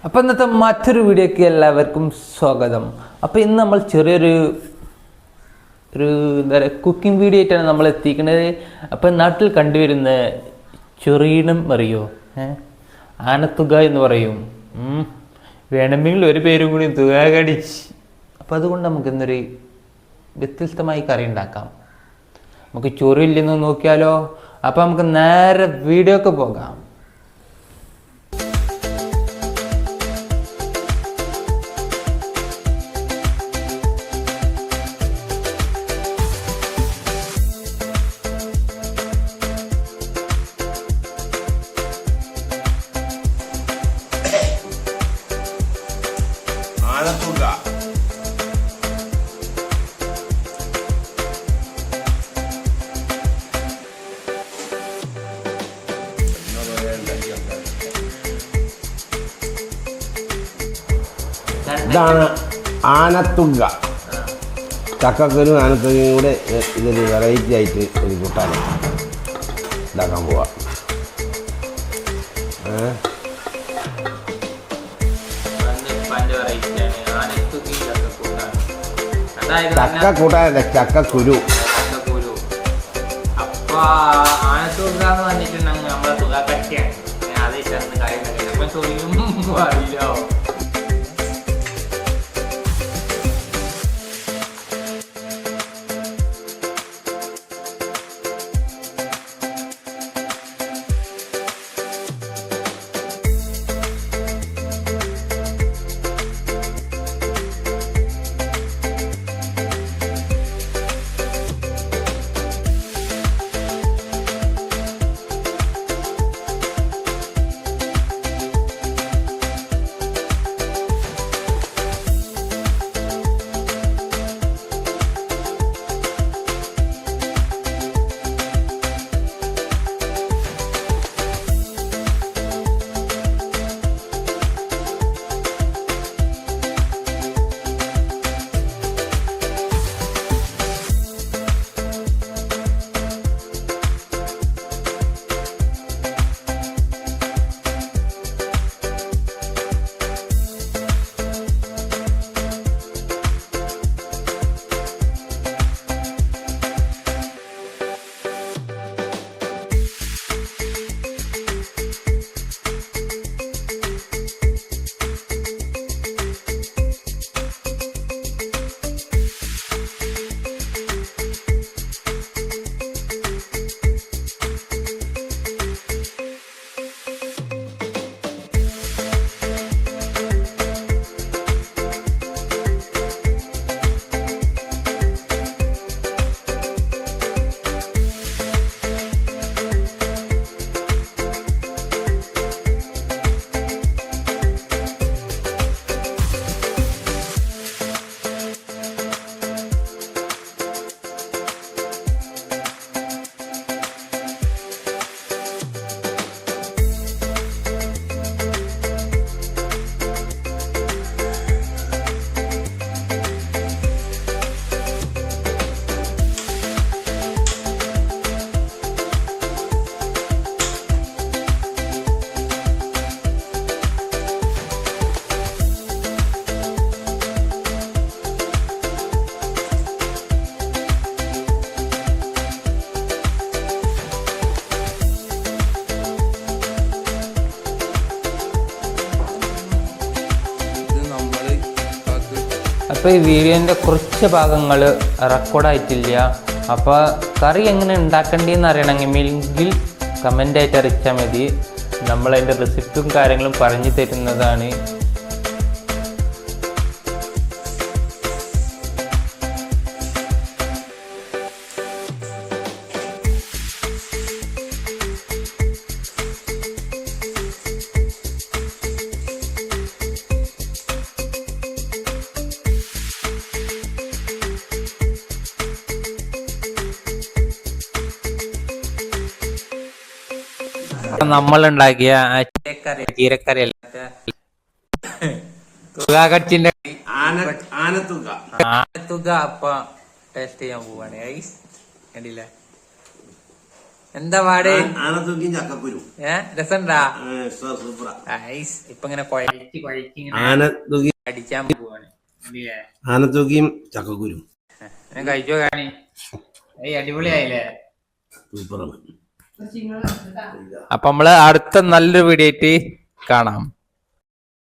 അപ്പോൾ ഇന്നത്തെ മറ്റൊരു വീഡിയോക്ക് എല്ലാവർക്കും സ്വാഗതം. അപ്പോൾ ഇന്ന് നമ്മൾ ചെറിയൊരു എന്താ പറയുക കുക്കിംഗ് വീഡിയോ ആയിട്ടാണ് നമ്മൾ എത്തിക്കുന്നത്. അപ്പോൾ നാട്ടിൽ കണ്ടുവരുന്ന ചൊറീണം അറിയോ, ആനത്തുക എന്ന് പറയും. വേണമെങ്കിൽ ഒരു പേരും കൂടി തുക കടിച്ച്. അപ്പോൾ അതുകൊണ്ട് നമുക്ക് ഇന്നൊരു വ്യത്യസ്തമായി കറി ഉണ്ടാക്കാം. നമുക്ക് ചൊറിയില്ലെന്ന് നോക്കിയാലോ. അപ്പോൾ നമുക്ക് നേരെ വീഡിയോക്ക് പോകാം. ഇതാണ് ആനത്തുക. ചക്കക്കുരും ആനത്തുകയും കൂടെ ഇതൊരു വെറൈറ്റി ആയിട്ട് ഒരു കൂട്ടാൻ ഉണ്ടാക്കാൻ പോവാം. ചക്ക കൂട്ടാനല്ല, ചക്കക്കുരു. അപ്പൊ ആനത്തുക എന്ന് പറഞ്ഞിട്ടുണ്ടെങ്കിൽ നമ്മളെ തുക കട്ടിയാണ്. അത് ചേർന്ന് കാര്യം അറിയില്ലോ. അപ്പോൾ ഈ വീഡിയോൻ്റെ കുറച്ച് ഭാഗങ്ങൾ റെക്കോർഡായിട്ടില്ല. അപ്പോൾ കറി എങ്ങനെ ഉണ്ടാക്കേണ്ടതെന്ന് അറിയണമെങ്കിൽ കമൻ്റായിട്ട് അറിയിച്ചാൽ മതി. നമ്മളതിൻ്റെ റെസിപ്പിയും കാര്യങ്ങളും പറഞ്ഞു തരുന്നതാണ്. നമ്മളുണ്ടാക്കിയ ചീരക്കറി തുകാകട്ടിന്റെ ആനത്തുക അപ്പൊ ടേസ്റ്റ് ചെയ്യാൻ പോവാണ്. കണ്ടില്ലേ, എന്താ പാട്? ആനത്തൂക്കിയും ചക്കക്കുരു. രസണ്ടാ? സൂപ്പറാ. ഇപ്പൊ ഇങ്ങനെ അടിച്ചാൻ പോവാണ്. ആനത്തൂക്കിയും ചക്കക്കുരു കഴിച്ചോ കാണി. അടിപൊളിയായില്ലേ? സൂപ്പറാണ്. അപ്പൊ നമ്മള് അടുത്ത നല്ലൊരു വീഡിയോ ആയിട്ട് കാണാം.